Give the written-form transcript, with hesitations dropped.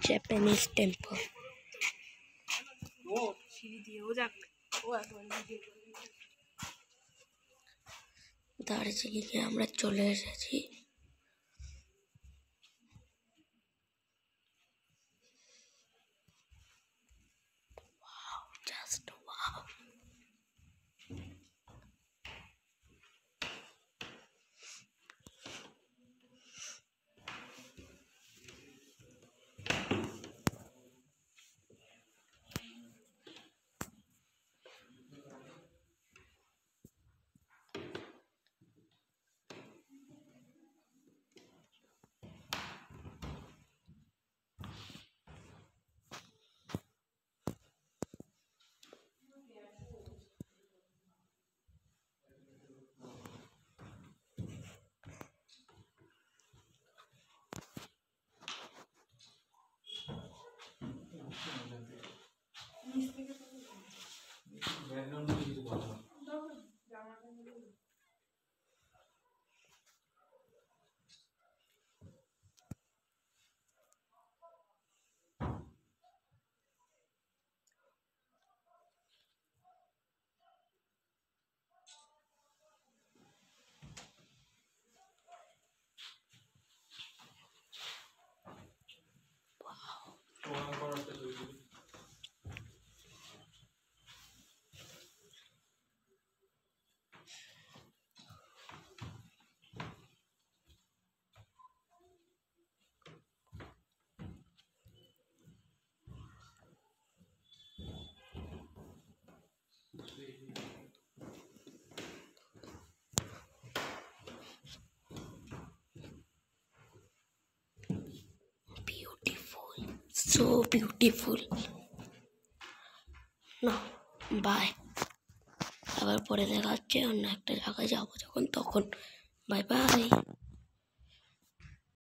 Japanese temple. দার্জিলিংয়ে আমরা চলে এসেছি। Just wow. So beautiful. No, bye. আবার পরে দেখা হচ্ছে অন্য একটা জায়গায় যাবো যখন তখন। Bye bye.